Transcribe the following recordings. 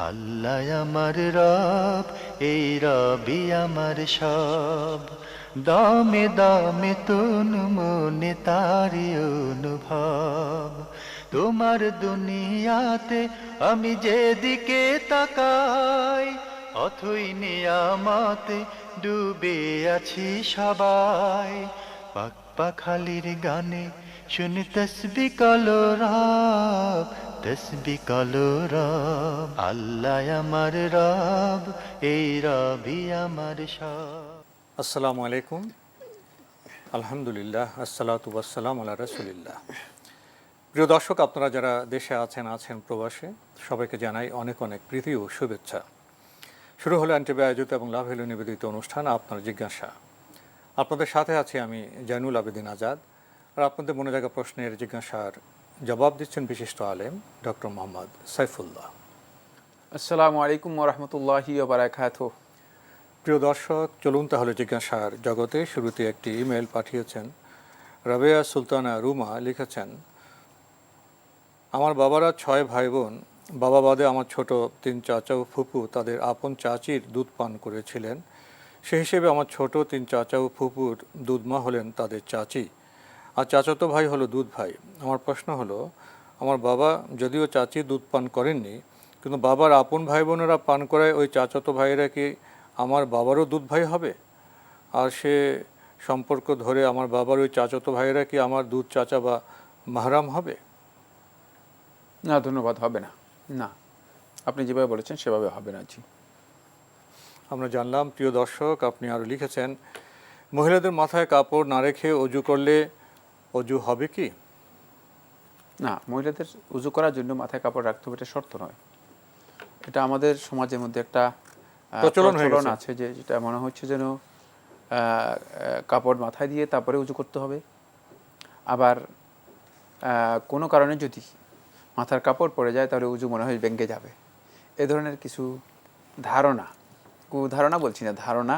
আল্লাহ আমার রব, এই রবি আমার সব। দামে দামে তন মনে তারি অনুভব। তোমার দুনিয়াতে আমি যেদিকে তাকাই, অথই নিয়ামতে ডুবে আছি সবাই। পাক পাখালির গানে শুনি তসবি কলরব, তসবি কলরব। আল্লাহ আমার রব, এই রবি আমার সব। আসসালামু আলাইকুম, আলহামদুলিল্লাহ, আসসালাতু ওয়াসসালাম আলা রাসূলিল্লাহ। প্রিয় দর্শক, আপনারা যারা দেশে আছেন প্রবাসে, সবাইকে জানাই অনেক অনেক প্রীতি ও শুভেচ্ছা। শুরু হলো এনটিভি আয়োজিত এবং লাভ হলো নিবেদিত অনুষ্ঠান আপনার জিজ্ঞাসা। আপনাদের সাথে আছি আমি জয়নুল আবেদিন আজাদ, আর আপনাদের মনে জাগা প্রশ্নের জিজ্ঞাসার জবাব দিচ্ছেন বিশিষ্ট আলেম ডক্টর মোহাম্মদ সাইফুল্লাহ। আসসালামু আলাইকুম ওয়া রাহমাতুল্লাহি ওয়া বারাকাতুহু। প্রিয় দর্শক, চলুন তাহলে জিজ্ঞাসার জগতে। শুরুতে একটি ইমেল পাঠিয়েছেন রাবেয়া সুলতানা রুমা। লিখেছেন, আমার বাবারা 6 ভাই বোন। বাবা বাদে আমার ছোট 3 চাচা ও ফুপু তাদের আপন চাচির দুধ পান করেছিলেন। সে হিসেবে আমার ছোট 3 চাচা ও ফুপুর দুধমা হলেন তাদের চাচি, আর চাচাতো ভাই হলো দুধ ভাই। আমার প্রশ্ন হলো, আমার বাবা যদিও চাচি দুধ পান করেননি, কিন্তু বাবার আপন ভাই বোনেরা পান করায় ওই চাচাতো ভাইয়েরা কি আমার বাবারও দুধ ভাই হবে? আর সে সম্পর্ক ধরে আমার বাবার ওই চাচাতো ভাইয়েরা কি আমার দুধ চাচা বা মাহরাম হবে? না, ধন্যবাদ, হবে না। না, আপনি যেভাবে বলেছেন সেভাবে হবে না। জি, আমরা জানলাম। প্রিয় দর্শক, আপনি আরও লিখেছেন, মহিলাদের মাথায় কাপড় না রেখে অজু করলে অজু হবে কি? না, মহিলাদের উজু করার জন্য মাথায় কাপড় রাখতে হবে, এটা শর্ত নয়। এটা আমাদের সমাজের মধ্যে একটা প্রচলন আছে, যে যেটা মনে হচ্ছে যেন কাপড় মাথায় দিয়ে তারপরে উজু করতে হবে। আবার কোনো কারণে যদি মাথার কাপড় পড়ে যায় তাহলে উজু মনে হয় ভেঙে যাবে। এ ধরনের কিছু ধারণা, কুধারণা বলছি না, ধারণা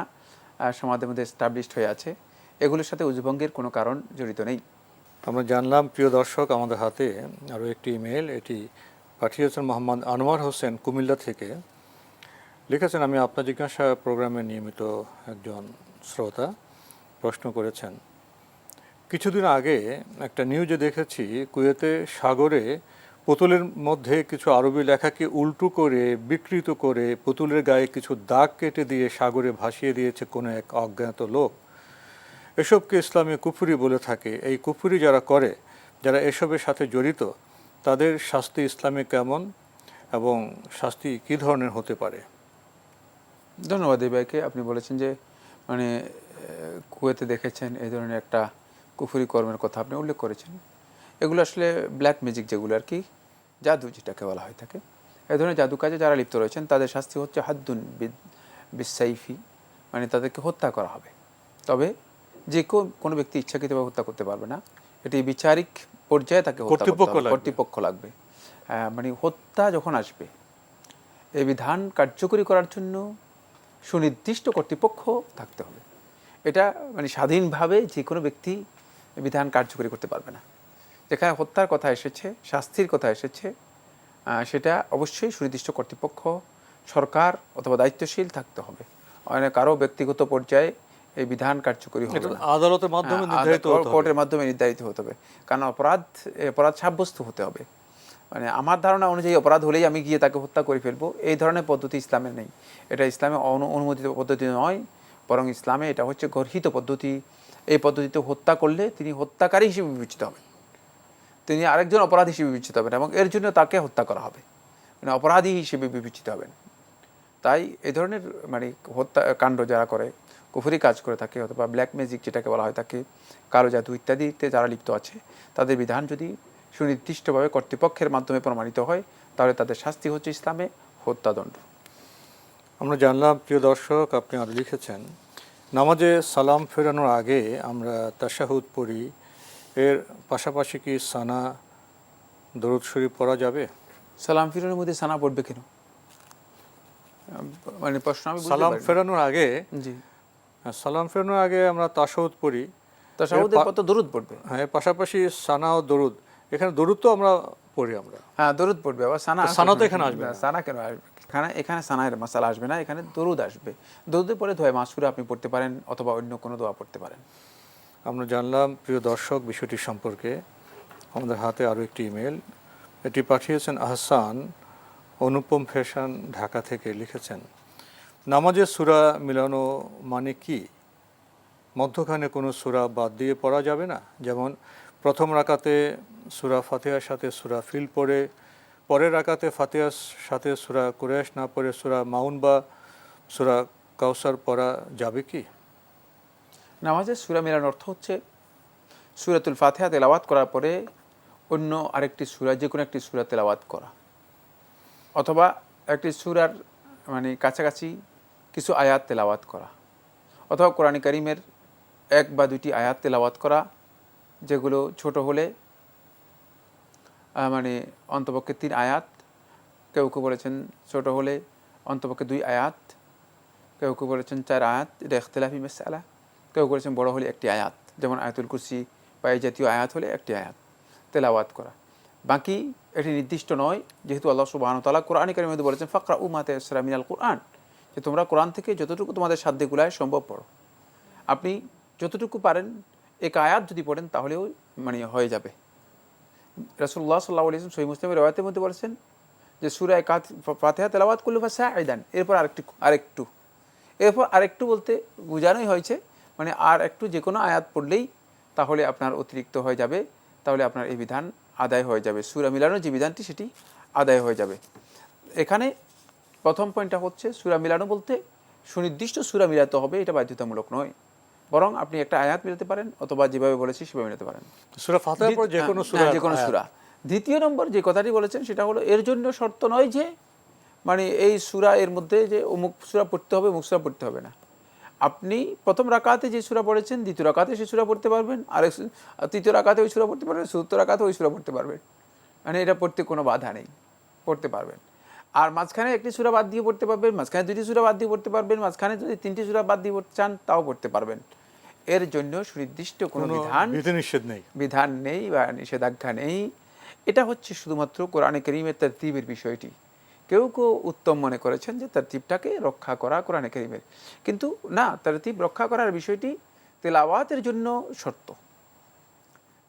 সমাজের মধ্যে এস্টাবলিশড হয়ে আছে। এগুলোর সাথে উজুভঙ্গের কোনো কারণ জড়িত নেই। আমরা জানলাম। প্রিয় দর্শক, আমাদের হাতে আরও একটি ইমেল, এটি পাঠিয়েছেন মোহাম্মদ আনোয়ার হোসেন কুমিল্লা থেকে। লিখেছেন, আমি আপনার জিজ্ঞাসা প্রোগ্রামে নিয়মিত একজন শ্রোতা। প্রশ্ন করেছেন, কিছুদিন আগে একটা নিউজে দেখেছি কুয়েতে সাগরে পুতুলের মধ্যে কিছু আরবি লেখাকে উল্টো করে বিকৃত করে পুতুলের গায়ে কিছু দাগ কেটে দিয়ে সাগরে ভাসিয়ে দিয়েছে কোনো এক অজ্ঞাত লোক। এসবকে ইসলামে কুফরি বলে থাকে। এই কুফরি যারা করে, যারা এসবের সাথে জড়িত, তাদের শাস্তি ইসলামে কেমন এবং শাস্তি কী ধরনের হতে পারে? ধন্যবাদ এই ভাইকে। আপনি বলেছেন যে মানে কুয়েতে দেখেছেন এই ধরনের একটা কুফরি কর্মের কথা আপনি উল্লেখ করেছেন। এগুলো আসলে ব্ল্যাক ম্যাজিক, যেগুলো আর কি জাদু যেটাকে বলা হয়ে থাকে। এই ধরনের জাদু কাজে যারা লিপ্ত রয়েছেন তাদের শাস্তি হচ্ছে হাদ্দুন বিসাইফি, মানে তাদেরকে হত্যা করা হবে। তবে যে কোনো ব্যক্তি ইচ্ছাকৃতভাবে হত্যা করতে পারবে না। এটি বিচারিক পর্যায়ে তাকে কর্তৃপক্ষ লাগবে। মানে হত্যা যখন আসবে, এই বিধান কার্যকরী করার জন্য সুনির্দিষ্ট কর্তৃপক্ষ থাকতে হবে। এটা মানে স্বাধীনভাবে যে কোনো ব্যক্তি বিধান কার্যকরী করতে পারবে না। যেখানে হত্যার কথা এসেছে, শাস্তির কথা এসেছে, সেটা অবশ্যই সুনির্দিষ্ট কর্তৃপক্ষ, সরকার অথবা দায়িত্বশীল থাকতে হবে। অনেক কারো ব্যক্তিগত পর্যায়ে এই বিধান কার্যকরী হবে না, আদালতের মাধ্যমে কোর্টের মাধ্যমে নির্ধারিত হতে হবে। কারণ অপরাধ সাব্যস্ত হতে হবে। মানে আমার ধারণা অনুযায়ী অপরাধ হলেই আমি গিয়ে তাকে হত্যা করে ফেলবো, এই ধরনের পদ্ধতি ইসলামে নেই। এটা ইসলামে অনুমোদিত পদ্ধতি নয়, বরং ইসলামে এটা হচ্ছে গর্হিত পদ্ধতি। এই পদ্ধতিতে হত্যা করলে তিনি হত্যাকারী হিসেবে বিবেচিত হবেন, তিনি আরেকজন অপরাধী হিসেবে বিবেচিত হবেন এবং এর জন্য তাকে হত্যা করা হবে, মানে অপরাধী হিসেবে বিবেচিত হবেন। তাই এই ধরনের মানে হত্যা কাণ্ড যারা করে, কুফরি কাজ করে থাকে, অথবা ব্ল্যাক ম্যাজিক যেটাকে বলা হয় থাকে, কালো জাদু ইত্যাদিতে যারা লিপ্ত আছে, তাদের বিধান যদি সুনির্দিষ্টভাবে কর্তৃপক্ষের মাধ্যমে প্রমাণিত হয় তাহলে তাদের শাস্তি হচ্ছে ইসলামে হত্যাদণ্ড। আমরা জানলাম। প্রিয় দর্শক, আপনি আরও লিখেছেন, নামাজে সালাম ফেরানোর আগে আমরা তাশাহুদ পড়ি, এর পাশাপাশি কি সানা দরুদ শরীফ পড়া যাবে? সালাম ফিরানোর মধ্যে সানা পড়বে কেন? মানে প্রশ্ন আমি সালাম ফেরানোর আগে, জি, সালাম ফেরানোর আগে আমরা তাশাহুদ পড়ি, তাশাহুদে কত দরুদ পড়বে? হ্যাঁ, পাশাপাশি সানা ও দরুদ এখানে দরুদ তো আমরা পড়ি আমরা। হ্যাঁ, দরুদ পড়বে, আবার সানা তো সানা তো এখানে আসবে না। সানা কেন আসবে? এখানে সানায়ের মাসালা আসবে না, এখানে দরুদ আসবে। দরুদে পড়ে দোয়া মাসুরা আপনি পড়তে পারেন, অথবা অন্য কোনো দোয়া পড়তে পারেন। আমরা জানলাম প্রিয় দর্শক বিষয়টি সম্পর্কে। আমাদের হাতে আরও একটি ইমেল, এটি পাঠিয়েছেন আহসান অনুপম ফ্যাশন, ঢাকা থেকে। লিখেছেন, নামাজে সূরা মিলানো মানে কি? মধ্যখানে কোনো সূরা বাদ দিয়ে পড়া যাবে না? যেমন প্রথম রাকাতে সূরা ফাতিহার সাথে সূরা ফিল পড়ে, পরের রাকাতে ফাতিহার সাথে সূরা কুরাইশ না পড়ে সূরা মাউন বা সূরা কাউসার পড়া যাবে কি? নামাজের সূরা মিলানোর অর্থ হচ্ছে সূরাতুল ফাতিহা তেলাওয়াত করার পরে অন্য আরেকটি সূরা, যে কোনো একটি সূরা তেলাওয়াত করা, অথবা একটি সূরার মানে কাছাকাছি কিছু আয়াত তেলাওয়াত করা, অথবা কোরআন কারীমের এক বা দুটি আয়াত তেলাওয়াত করা, যেগুলো ছোট হলে মানে অন্তপক্ষে 3 আয়াত, কেউ কেউ বলেছেন ছোট হলে অন্তপক্ষে 2 আয়াত, কেউ কেউ বলেছেন 4 আয়াত, এটা ইখতিলাফি মাসআলা। কেউ বলেছেন বড় হলে 1টি আয়াত, যেমন আয়াতুল কুরসি বা এই জাতীয় আয়াত হলে 1টি আয়াত তেলাওয়াত করা। বাকি এটি নির্দিষ্ট নয়, যেহেতু আল্লাহ সুবহানাহু ওয়া তাআলা কোরআন কারীমের মধ্যে বলেছেন ফাকরাউ মা তায়াসসারা মিনাল কুরআন, যে তোমরা কোরআন থেকে যতটুকু তোমাদের সাধ্যে কুলায় সম্ভব পড়ো। আপনি যতটুকু পারেন এক আয়াত যদি পড়েন তাহলেও মানে হয়ে যাবে। রাসূলুল্লাহ সাল্লাল্লাহু আলাইহি ওয়াসাল্লাম সহিহ মুসলিমের riwayat-এর মধ্যে বলেছেন যে সূরা ফাতিহা তেলাওয়াত করলে ফাসাইদান, এরপর এরপর আরেকটু বলতে বোঝানোই হয়েছে মানে আর একটু যে কোনো আয়াত পড়লেই তাহলে আপনার অতিরিক্ত হয়ে যাবে, তাহলে আপনার এই বিধান আদায় হয়ে যাবে, সূরা মিলানোর যে বিধানটি সেটি আদায় হয়ে যাবে। এখানে প্রথম পয়েন্টটা হচ্ছে সূরা মিলানো বলতে সুনির্দিষ্ট সূরা মিলাতে হবে, এটা বাধ্যতামূলক নয়, বরং আপনি একটা আয়াত মিলাতে পারেন, অথবা যেভাবে বলেছি সেভাবে মিলাতে পারেন, সূরা ফাতিহার পর যে কোনো সূরা, যে কোনো সূরা। দ্বিতীয় নম্বর যে কথাটি বলেছেন সেটা হলো এর জন্য শর্ত নয় যে মানে এই সূরা এর মধ্যে যে অমুক সূরা পড়তে হবে, অমুক সূরা পড়তে হবে না। আপনি প্রথম রাকাতে যে সূরা পড়েছেন দ্বিতীয় রাকাতে সেই সূরা পড়তে পারবেন, আর তৃতীয় রাকাতে ওই সূরা পড়তে পারবেন, চতুর্থ রাকাতে ওই সূরা পড়তে পারবেন, মানে এটা পড়তে কোনো বাধা নেই, পড়তে পারবেন। আর মাঝখানে একটি সূরা বাদ দিয়ে পড়তে পারবেন, মাঝখানে 2টি সূরা বাদ দিয়ে পড়তে পারবেন, মাঝখানে যদি 3টি সূরা বাদ দিয়ে পড়তে চান তাও পড়তে পারবেন। এর জন্য সুনির্দিষ্ট কোনো বিধান নেই বা নিষেধাজ্ঞা নেই। এটা হচ্ছে শুধুমাত্র কোরআনে কারীমের তারতিবের বিষয়টি। কেউ কেউ উত্তম মনে করেছেন যে তারতিবটাকে রক্ষা করা কোরআনে কারীমের, কিন্তু না, তারতিব রক্ষা করার বিষয়টি তেলাওয়াতের জন্য শর্ত,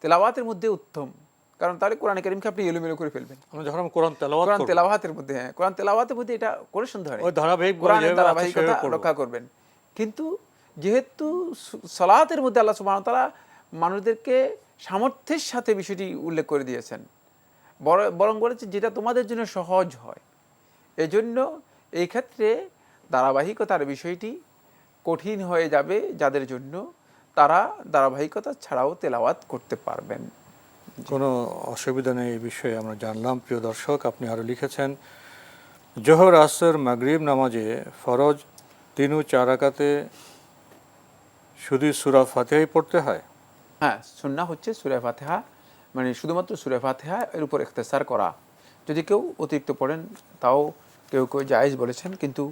তেলাওয়াতের মধ্যে উত্তম, কারণ তাহলে কোরআনে কারীমকে আপনি এলোমেলো করে ফেলবেন। আমরা যখন কোরআন তেলাওয়াতের মধ্যে, হ্যাঁ, কোরআন তেলাওয়াতের মধ্যে এটা কোনো সন্দেহ নেই, কোরআনের ধারাবাহিকতা রক্ষা করবেন। কিন্তু যেহেতু সালাতের মধ্যে আল্লাহ সুবহানাহু ওয়া তাআলা মানুষদেরকে সামর্থ্যের সাথে বিষয়টি উল্লেখ করে দিয়েছেন, বরং বলেছে যেটা তোমাদের জন্য সহজ হয়, এজন্য এই ক্ষেত্রে ধারাবাহিকতার বিষয়টি কঠিন হয়ে যাবে যাদের জন্য, তারা ধারাবাহিকতা ছাড়াও তেলাওয়াত করতে পারবেন, কোনো অসুবিধা নেই। এই বিষয়ে আমরা জানলাম। প্রিয় দর্শক, আপনি আরও লিখেছেন, জোহর, আসর, মাগরিব নামাজে ফরজ 3 ও 4 রাকাতে শুধু সূরা ফাতিহাই পড়তে হয়? হ্যাঁ, সুন্নাহ হচ্ছে সূরা ফাতিহা, মানে শুধুমাত্র সূরা ফাতিহা এর উপর ইখতিসার করা। যদি কেউ অতিরিক্ত পড়েন তাও কেউ কেউ জায়েজ বলেছেন, কিন্তু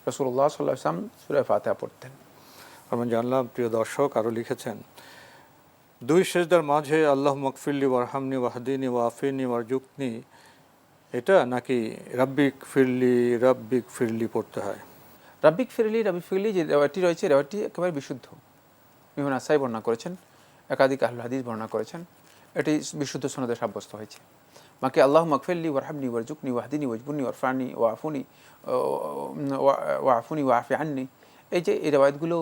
রাসূলুল্লাহ সাল্লাল্লাহু আলাইহি ওয়াসাল্লাম সূরা ফাতিহা পড়তেন। আমরা জানলাম। প্রিয় দর্শক আরও লিখেছেন, 2 সেজদার মাঝে আল্লাহ মাগফিরলি ওয়ারহামনি ওয়াহদিনি ওয়াফিনি ওয়ারজুকনি, এটা নাকি রাব্বিক ফিরলি পড়তে হয়? রাব্বিক ফিরলি যে রেওয়ায়তটি রয়েছে, রেওয়ায়তটি একেবারে বিশুদ্ধ। ইবনে নাসাই বর্ণনা করেছেন, একাধিক আহলুল হাদিস বর্ণনা করেছেন, এটি বিশুদ্ধ সনদে সাব্যস্ত হয়েছে। বাকি আল্লাহ মাগফিরলি ওয়ারহামনি ওয়ারজুকনি ওয়াহদিনি ওয়াজবুরনি ওয়ারফানি ওয়াফুনি ওয়াফি আননি, এই যে এই রেওয়ায়তগুলো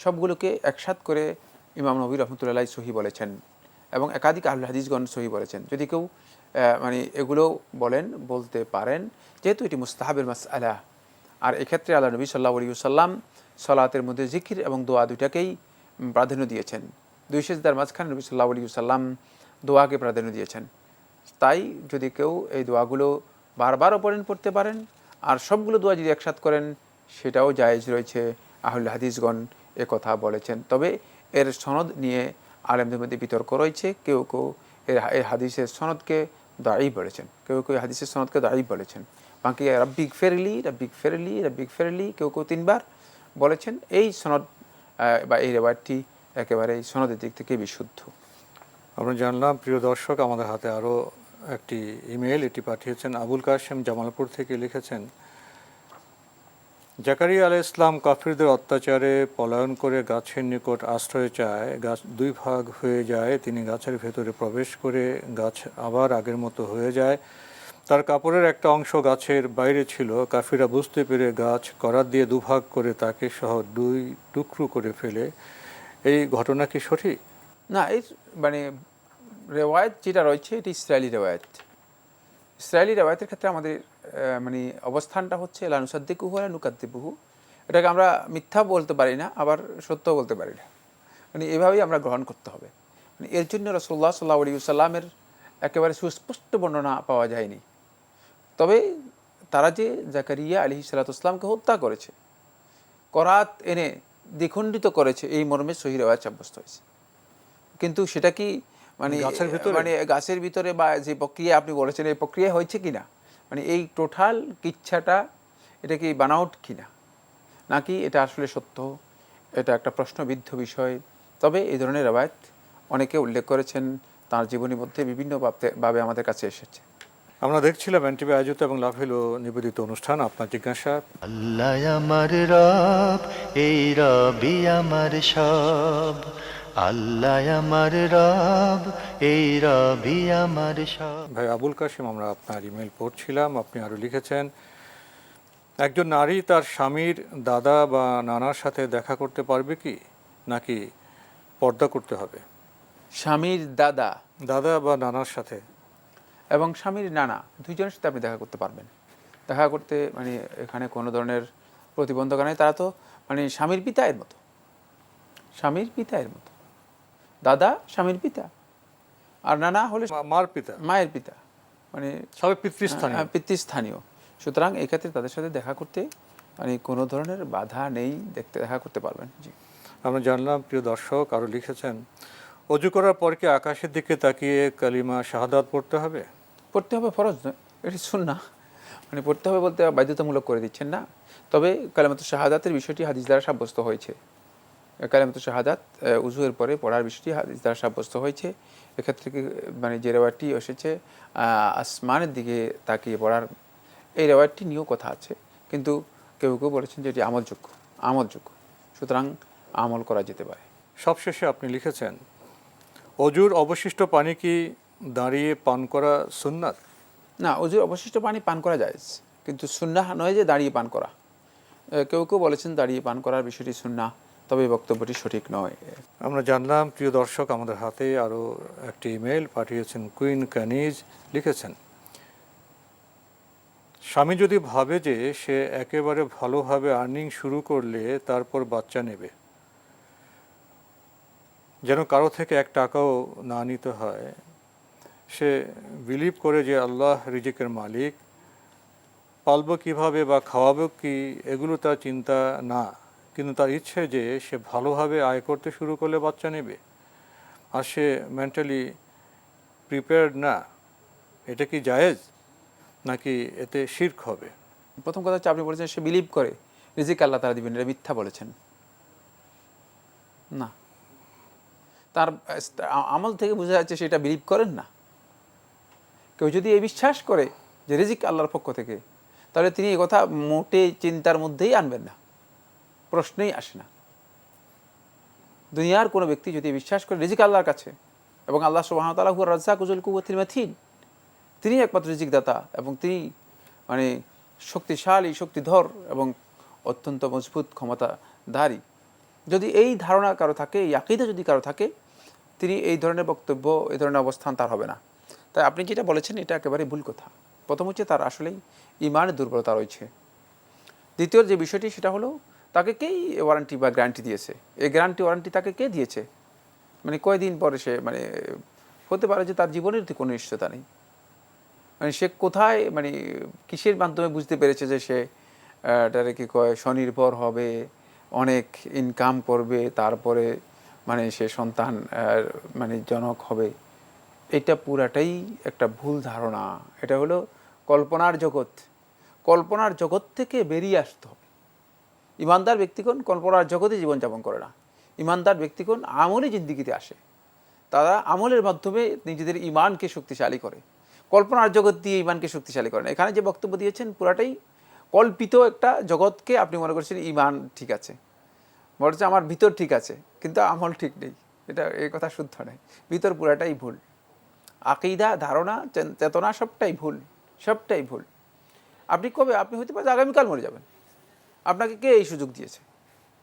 সবগুলোকে একসাথ করে ইমাম নবী রাহমাতুল্লাহি আলাইহি সহিহ বলেছেন, এবং একাধিক আহলুল হাদিসগণ সহিহ বলেছেন। যদি কেউ মানে এগুলো বলতে পারেন, যেহেতু এটি মুস্তাহাবের মাসআলা, আর এক্ষেত্রে আল্লাহ নবী সাল্লাল্লাহু আলাইহি ওয়াসাল্লাম সালাতের মধ্যে জিকির এবং দোয়া দুটাকেই প্রাধান্য দিয়েছেন। 2 সেজদার মাঝখানে নবী সাল্লাল্লাহু আলাইহি ওয়াসাল্লাম দোয়াকে প্রাধান্য দিয়েছেন। তাই যদি কেউ এই দোয়াগুলো বারবারও পড়তে পারেন, আর সবগুলো দোয়া যদি একসাথ করেন সেটাও জায়েজ রয়েছে, আহলুল হাদিসগণ কথা বলেছেন। তবে এর সনদ নিয়ে আলেমদের মধ্যে বিতর্ক রয়েছে, কেউ কেউ এর হাদিসের সনদকে দাঈফ বলেছেন, কেউ কেউ হাদিসের সনদকে দাঈফ বলেছেন। বাকি রাব্বিক ফিরলি কেউ কেউ 3 বার বলেছেন। এই সনদ বা এই রেওয়ায়তটি একেবারে সনদের দিক থেকে বিশুদ্ধ। আমরা জানলাম প্রিয় দর্শক, আমাদের হাতে আরও একটি ইমেল, এটি পাঠিয়েছেন আবুল কাশেম জামালপুর থেকে। লিখেছেন, জাকারিয়া আলাইহিস সালাম কাফিরদের অত্যাচারে পলায়ন করে গাছের নিকট আশ্রয় চায়, গাছ দুই ভাগ হয়ে যায়, তিনি গাছের ভেতরে প্রবেশ করে গাছ আবার আগের মতো হয়ে যায়, তার কাপড়ের একটা অংশ গাছের বাইরে ছিল, কাফিররা বুঝতে পেরে গাছ করাত দিয়ে দুভাগ করে তাকে সহ দুই টুকরো করে ফেলে। এই ঘটনা কি সঠিক? না, এর মানে রেওয়ায়ত যেটা রয়েছে এটি ইসরায়েলি রেওয়ায়ত। ইসরায়েলি রেওয়ায়তের ক্ষেত্রে আমাদের মানে অবস্থানটা হচ্ছে লানুসাদ্দিকুহু ওয়া নুকাদ্দিবুহু, এটাকে আমরা মিথ্যা বলতে পারি না, আবার সত্য বলতে পারি না, মানে এভাবেই আমরা গ্রহণ করতে হবে। মানে এর জন্য রাসূলুল্লাহ সাল্লাল্লাহু আলাইহি ওয়াসাল্লামের একেবারে সুস্পষ্ট বর্ণনা পাওয়া যায়নি। তবে তারা যে জাকারিয়া আলাইহিস সালাতু ওয়াস সালামকে হত্যা করেছে, করাত এনে দ্বিখণ্ডিত করেছে, এই মর্মে সহিহ রেওয়ায়াত সাব্যস্ত হয়েছে। কিন্তু সেটা কি মানে গাছের ভিতরে? মানে গাছের ভিতরে বা যে প্রক্রিয়া আপনি বলেছেন এই প্রক্রিয়া হয়েছে কিনা, মানে এই টোটাল কিচ্ছাটা এটা কি বানাউট কিনা, নাকি এটা আসলে সত্য, এটা একটা প্রশ্নবিদ্ধ বিষয়। তবে এই ধরনের রেওয়ায়েত অনেকে উল্লেখ করেছেন, তার জীবনীর মধ্যে বিভিন্ন ভাবে আমাদের কাছে এসেছে। আমরা দেখছিলাম এনটিভি আয়োজিত এবং লাভেলো নিবেদিত অনুষ্ঠান আপনার জিজ্ঞাসা। আল্লাহ আমার রব, এই রবি আমার সব। আল্লাহ আমার রব, এই রবি আমার সব। ভাই আবুল কাশেম, আমরা আপনার ইমেল পড়ছিলাম, আপনি আরও লিখেছেন, একজন নারী তার স্বামীর দাদা বা নানার সাথে দেখা করতে পারবে কি, নাকি পর্দা করতে হবে? স্বামীর দাদা দাদা বা নানার সাথে এবং স্বামীর নানা দুইজনের সাথে আপনি দেখা করতে পারবেন। দেখা করতে মানে এখানে কোনো ধরনের প্রতিবন্ধকতা নেই, তারা তো মানে স্বামীর পিতা এর মতো, স্বামীর পিতা এর মতো। দাদা স্বামীর পিতা, আর নানা হলে মার পিতা, মায়ের পিতা, মানে সবাই পিতৃস্থানীয়। পিতৃস্থানীয়। সুতরাং এই ক্ষেত্রে তাদের সাথে দেখা করতে মানে কোনো ধরনের বাধা নেই, দেখা করতে পারবেন। জি, আমরা জানলাম প্রিয় দর্শক আরও লিখেছেন, অজু করার পর কি আকাশের দিকে তাকিয়ে কালিমা শাহাদাত পড়তে হবে? পড়তে হবে, ফরজ নয়, এটি সুন্নাহ। মানে পড়তে হবে বলতে বাধ্যতামূলক করে দিচ্ছেন না, তবে কালিমাতুশ শাহাদাতের বিষয়টি হাদিস দ্বারা সাব্যস্ত হয়েছে। কালিমাতুশ শাহাদাত উযুয়ের পরে পড়ার বিষয়টি হাদিস দ্বারা সাব্যস্ত হয়েছে। এক্ষেত্রে মানে যে রেওয়ায়তটি এসেছে আসমানের দিকে তাকিয়ে পড়ার, এই রেওয়ায়তটি নিয়েও কথা আছে, কিন্তু কেউ কেউ বলেছেন যে এটি আমলযোগ্য, সুতরাং আমল করা যেতে পারে। সবশেষে আপনি লিখেছেন, অজুর অবশিষ্ট পানি কি দাঁড়িয়ে পান করা সুন্নাত? না, অজুর অবশিষ্ট পানি পান করা যায়, কিন্তু সুন্নাহ নয় যে দাঁড়িয়ে পান করা। কেউ কেউ বলেছেন দাঁড়িয়ে পান করার বিষয়টি সুন্নাহ, তবে বক্তব্যটি সঠিক নয়। আমরা জানলাম প্রিয় দর্শক, আমাদের হাতে আরও একটি ইমেল পাঠিয়েছেন কুইন কানিজ। লিখেছেন, স্বামী যদি ভাবে যে সে একেবারে ভালোভাবে আর্নিং শুরু করলে তারপর বাচ্চা নেবে, যেন কারো থেকে এক টাকাও না নিতে হয়, সে বিলিভ করে যে আল্লাহ রিজিকের মালিক, পালব কিভাবে বা খাওয়াবো কি এগুলো তার চিন্তা না, কিন্তু তার ইচ্ছে যে সে ভালোভাবে আয় করতে শুরু করলে বাচ্চা নেবে, আর সে মেন্টালি প্রিপেয়ার্ড না, এটা কি জায়েজ নাকি এতে শিরক হবে? প্রথম কথা হচ্ছে আপনি বলেছেন সে বিলিভ করে রিজিক আল্লাহ তারা দিবেন, এটা মিথ্যা বলেছেন না। তার আমল থেকে বোঝা যাচ্ছে সেটা বিলিভ করেন না। কেউ যদি এই বিশ্বাস করে যে রিজিক আল্লাহর পক্ষ থেকে, তাহলে তিনি এই কথা মোটে চিন্তার মধ্যেই আনবেন না, প্রশ্নেই আসে না। দুনিয়ার কোনো ব্যক্তি যদি বিশ্বাস করে রিজিক আল্লাহর কাছে, এবং আল্লাহ সুবহানাহু ওয়া তাআলা হুয়া রাজ্জাকু যুল কুওয়াতিল মাতিন, তিনি একমাত্র রিজিক দাতা এবং তিনি মানে শক্তিশালী, শক্তিধর এবং অত্যন্ত মজবুত ক্ষমতাধারী। যদি এই ধারণা কারো থাকে, এই আকীদা যদি কারো থাকে, তিনি এই ধরনের বক্তব্য, এই ধরনের অবস্থান তার হবে না। তাই আপনি যেটা বলেছেন এটা একেবারে ভুল কথা। প্রথম হচ্ছে তার আসলেই ঈমানের দুর্বলতা রয়েছে। দ্বিতীয় যে বিষয়টি সেটা হলো, তাকে কেই ওয়ারেন্টি বা গ্যারান্টি দিয়েছে, এই গ্যারান্টি ওয়ারেন্টি তাকে কে দিয়েছে, মানে কয়দিন পরে সে মানে হতে পারে যে তার জীবনের কোনো নিশ্চয়তা নেই। মানে সে কোথায় মানে কিসের মাধ্যমে বুঝতে পেরেছে যে সে এটারে কি কয় স্বনির্ভর হবে, অনেক ইনকাম করবে, তারপরে মানে সে সন্তান মানে জনক হবে। এটা পুরাটাই একটা ভুল ধারণা। এটা হলো কল্পনার জগৎ। কল্পনার জগৎ থেকে বেরিয়ে আসতে হবে। ইমানদার ব্যক্তিগণ কল্পনার জগতে জীবনযাপন করে না, ইমানদার ব্যক্তিগণ আমলি জিন্দিগিতে আসে। তারা আমলের মাধ্যমে নিজেদের ইমানকে শক্তিশালী করে, কল্পনার জগৎ দিয়ে ইমানকে শক্তিশালী করে না। এখানে যে বক্তব্য দিয়েছেন পুরাটাই কল্পিত একটা জগৎকে আপনি মনে করছেন ইমান ঠিক আছে, মনে হচ্ছে আমার ভিতর ঠিক আছে কিন্তু আমল ঠিক নেই। এটা এই কথা শুদ্ধ নয়, ভিতর পুরাটাই ভুল, আকীদা, ধারণা, চেতনা সবটাই ভুল, সবটাই ভুল। আপনি হতে পারে আগামীকাল মরে যাবেন, আপনাকে কে এই সুযোগ দিয়েছে?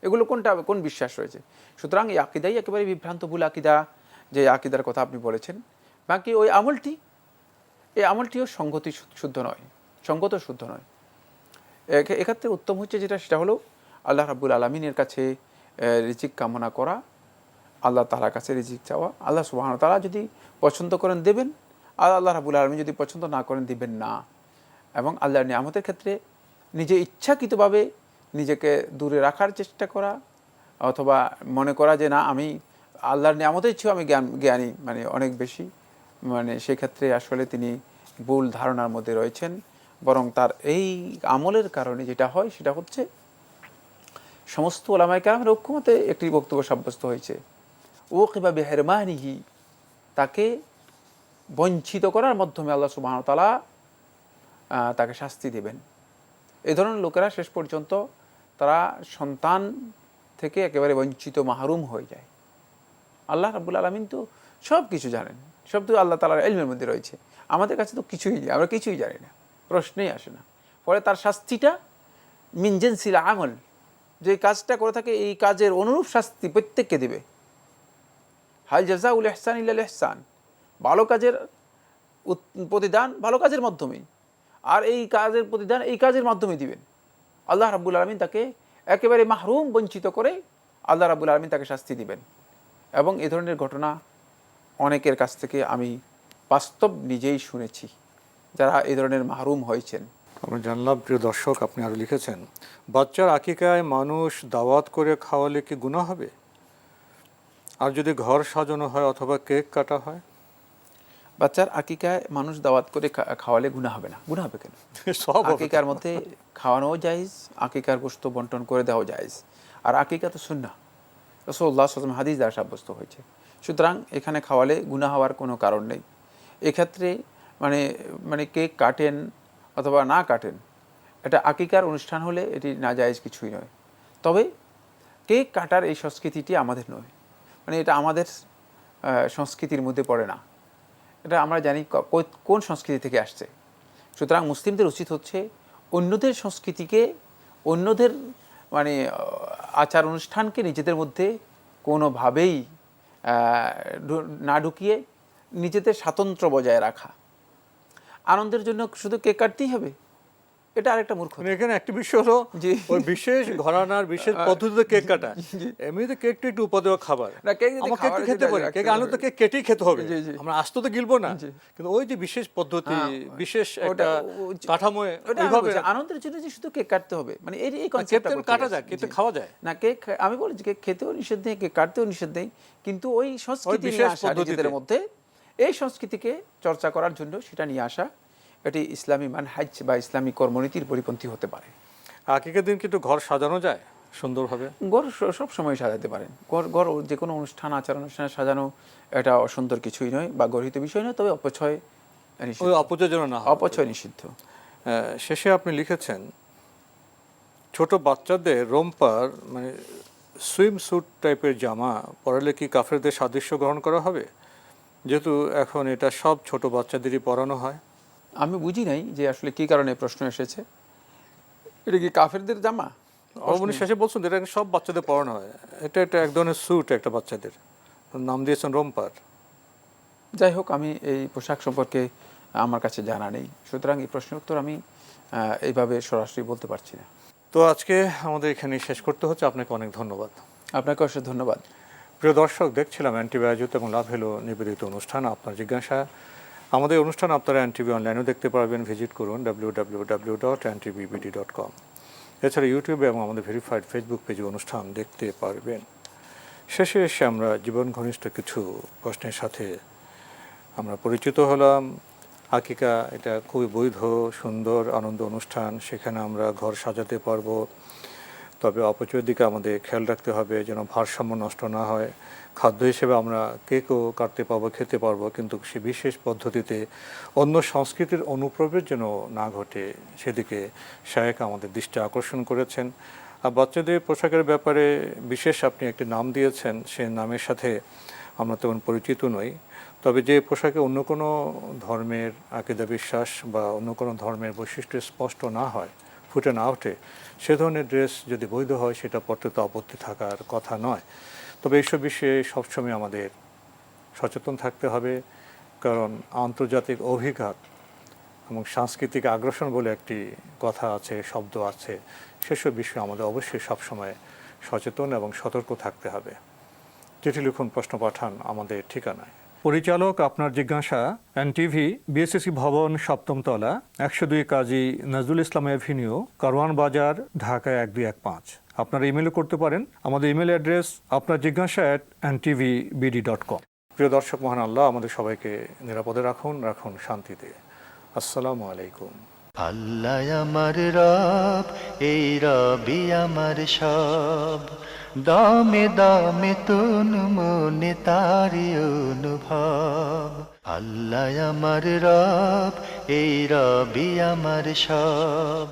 এগুলো কোন বিশ্বাস রয়েছে? সুতরাং এই আকীদাই একেবারে বিভ্রান্ত ভুল আকীদা, যে আকীদার কথা আপনি বলেছেন। বাকি ওই এই আমলটিও সঙ্গত শুদ্ধ নয়। এক্ষেত্রে উত্তম হচ্ছে সেটা হলো আল্লাহ রাব্বুল আলামিনের কাছে রিজিক কামনা করা, আল্লাহ তাআলার কাছে রিজিক চাওয়া। আল্লাহ সুবহানাহু ওয়া তাআলা যদি পছন্দ করেন দেবেন, আর আল্লাহ রাব্বুল আলামিন যদি পছন্দ না করেন দিবেন না। এবং আল্লাহর নিয়ামতের ক্ষেত্রে নিজে ইচ্ছাকৃতভাবে নিজেকে দূরে রাখার চেষ্টা করা, অথবা মনে করা যে না আমি আল্লাহর নিয়ামতের চেয়েও আমি জ্ঞানী, মানে অনেক বেশি, মানে সেক্ষেত্রে আসলে তিনি ভুল ধারণার মধ্যে রয়েছেন। বরং তার এই আমলের কারণে যেটা হয় সেটা হচ্ছে সমস্ত ওলামায়ে কেরামের ঐক্যমতে একটি বক্তব্য সাব্যস্ত হয়েছে, ওয়াকিবা বিহিরমানিহি, তাকে বঞ্চিত করার মাধ্যমে আল্লাহ সুবহানাহু ওয়া তাআলা তাকে শাস্তি দেবেন। এই ধরনের লোকেরা শেষ পর্যন্ত তারা সন্তান থেকে একেবারে বঞ্চিত, মাহরুম হয়ে যায়। আল্লাহ রাব্বুল আলামিন তো সব কিছু জানেন, সব তো আল্লাহ তাআলার ইলমের মধ্যে রয়েছে। আমাদের কাছে তো কিছুই নেই, আমরা কিছুই জানি না, প্রশ্নেই আসে না। ফলে তার শাস্তিটা মিন জিনসিল আমল, যে কাজটা করে থাকে এই কাজের অনুরূপ শাস্তি প্রত্যেককে দেবে। হাল জাযাউল ইহসান ইল্লাল ইহসান, ভালো কাজের প্রতিদান ভালো কাজের মাধ্যমেই, আর এই কাজের প্রতিদান এই কাজের মাধ্যমেই দিবেন। আল্লাহ রাব্বুল আলামিন তাকে একেবারে মাহরুম, বঞ্চিত করে আল্লাহ রাব্বুল আলামিন তাকে শাস্তি দিবেন। এবং এ ধরনের ঘটনা অনেকের কাছ থেকে আমি বাস্তব নিজেই শুনেছি, যারা এই ধরনের মাহরুম হয়েছেন। আমরা জানলাম, প্রিয় দর্শক, আপনি আরও লিখেছেন, বাচ্চার আকিকায় মানুষ দাওয়াত করে খাওয়ালে কি গুনাহ হবে? আর যদি ঘর সাজানো হয় অথবা কেক কাটা হয়? বাচ্চার আকিকায় মানুষ দাওয়াত করে খাওয়ালে গুনাহ হবে না। গুনাহ হবে কেন? সব আকিকার মধ্যে খাওয়ানোও জায়েজ, আকিকার গোশত বন্টন করে দেওয়া জায়েজ। আর আকিকা তো সুন্নাহ, রাসূলুল্লাহ সাল্লাল্লাহু আলাইহি ওয়াসাল্লাম হাদিস দ্বারা সাব্যস্ত হয়েছে। সুতরাং এখানে খাওয়ালে গুনাহ হওয়ার কোনো কারণ নেই। এক্ষেত্রে মানে কেক কাটেন অথবা না কাটেন, এটা আকিকার অনুষ্ঠান হলে এটি নাজায়েজ কিছুই নয়। তবে কেক কাটার এই সংস্কৃতিটি আমাদের নয়, মানে এটা আমাদের সংস্কৃতির মধ্যে পড়ে না। এটা আমরা জানি কোন সংস্কৃতি থেকে আসছে। সুতরাং মুসলিমদের উচিত হচ্ছে অন্যদের সংস্কৃতিকে, অন্যদের আচার অনুষ্ঠানকে নিজেদের মধ্যে কোনোভাবেই না ঢুকিয়ে নিজেদের স্বাতন্ত্র্য বজায় রাখা। আনন্দের জন্য শুধু কেক কাটতেই হবে, এটা আরেকটা মূর্খতা। এখানে একটা বিষয় হলো ওই বিশেষ ঘরানার বিশেষ পদ্ধতিতে কেক কাটা। এমনিতে কেকটা একটু উপাদেয় খাবার, আমাকে একটু খেতে পারি, কেক আনলে তো কেক কেটেই খেতে হবে, আমরা আস্ত তো গিলবো না। কিন্তু ওই যে বিশেষ পদ্ধতি, বিশেষ একটা কাঠামো, ওইভাবে আনন্দের জন্য যে শুধু কেক কাটতে হবে, মানে এই কনসেপ্টটা কাটা যায়, কেক খাওয়া যায় না। কেক আমি বলি কেক খেতেও নিষেধ নেই, কেক কাটতেও নিষেধ নেই, কিন্তু ওই সংস্কৃতি নিয়ে আসা নিজেদের মধ্যে, এই সংস্কৃতিকে চর্চা করার জন্য সেটা নিয়ে আসা, এটি ইসলামী মানহাজ বা ইসলামী কর্মনীতির পরিপন্থী হতে পারে। আকিকার দিন কিন্তু ঘর সাজানো যায় সুন্দরভাবে? ঘর সব সময় সাজাতে পারেন। ঘর যে কোনো অনুষ্ঠান, আচার অনুষ্ঠানে সাজানো এটা অসুন্দর কিছুই নয় বা গর্হিত বিষয় নয়, তবে অপচয় যেন না হয়, অপচয় নিষিদ্ধ। শেষে আপনি লিখেছেন, ছোট বাচ্চাদের রোম্পার সুইম স্যুট টাইপের জামা পরালে কি কাফেরদের সাদৃশ্য গ্রহণ করা হবে, যেহেতু এখন এটা সব ছোট বাচ্চাদেরই পরানো হয়? আমি বুঝি নাই যে আসলে কি কারণে প্রশ্ন এসেছে। এটা কি কাফেরদের জামা? উনি শেষে বলছেন এটা সব বাচ্চাদের পরানো হয়, এটা এক ধরনের স্যুট, একটা বাচ্চাদের নাম দিয়েছেন রোম্পার। যাই হোক, আমি এই পোশাক সম্পর্কে আমার কাছে জানা নেই, সুতরাং এই প্রশ্নের উত্তর আমি এইভাবে সরাসরি বলতে পারছি না। তো আজকে আমাদের এখানে শেষ করতে হচ্ছে। আপনাকে অনেক ধন্যবাদ। আপনাকে অশেষ ধন্যবাদ। প্রিয় দর্শক, দেখছিলাম এনটিভি আয়োজিত এবং লাভ হলো নিবেদিত অনুষ্ঠান আপনার জিজ্ঞাসা। আমাদের অনুষ্ঠান আপনারা এনটিভি অনলাইনেও দেখতে পারবেন, ভিজিট করুন www.ntvbd.com। এছাড়া ইউটিউবে এবং আমাদের ভেরিফাইড ফেসবুক পেজে অনুষ্ঠান দেখতে পারবেন। শেষে এসে আমরা জীবন ঘনিষ্ঠ কিছু প্রশ্নের সাথে আমরা পরিচিত হলাম। আকিকা এটা খুবই বৈধ, সুন্দর, আনন্দ অনুষ্ঠান, সেখানে আমরা ঘর সাজাতে পারবো। তবে অপচয়ের দিকে আমাদের খেয়াল রাখতে হবে যেন ভারসাম্য নষ্ট না হয়। খাদ্য হিসেবে আমরা কেকও কাটতে পারবো, খেতে পারবো, কিন্তু সে বিশেষ পদ্ধতিতে অন্য সংস্কৃতির অনুপ্রবেশ যেন না ঘটে, সেদিকে শায়েখ আমাদের দৃষ্টি আকর্ষণ করেছেন। আর বাচ্চাদের পোশাকের ব্যাপারে বিশেষ আপনি একটি নাম দিয়েছেন, সে নামের সাথে আমরা তেমন পরিচিত নই। তবে যে পোশাকে অন্য কোনো ধর্মের আকীদা বিশ্বাস বা অন্য কোনো ধর্মের বৈশিষ্ট্য স্পষ্ট না হয়, ফুটে না ওঠে, সে ধরনের ড্রেস যদি বৈধ হয় সেটা পরতে তো আপত্তি থাকার কথা নয়। তবে এইসব বিষয়ে সবসময় আমাদের সচেতন থাকতে হবে, কারণ আন্তর্জাতিক অভিঘাত এবং সাংস্কৃতিক আগ্রাসন বলে একটি কথা আছে, শব্দ আছে, সেসব বিষয়ে আমাদের অবশ্যই সবসময় সচেতন এবং সতর্ক থাকতে হবে। চিঠি লিখুন, প্রশ্ন পাঠান আমাদের ঠিকানায়। পরিচালক আপনার জিজ্ঞাসা, এনটিভি, বিএসসি ভবন, 7ম তলা, 102 কাজী নজরুল ইসলাম এভিনিউ, কারওয়ান বাজার, ঢাকা 1215। আপনারা ইমেলও করতে পারেন। আমাদের ইমেল অ্যাড্রেস আপনার জিজ্ঞাসা @ntvbd.com। প্রিয় দর্শক, মহান আল্লাহ আমাদের সবাইকে নিরাপদে রাখুন, রাখুন শান্তিতে। আসসালামু আলাইকুম। আল্লাহ আমার রব, এই রবি আমার সব, দামে দামে তুন মনে তারি অনুভব। আল্লাহ আমার রব, এই রবি আমার সব।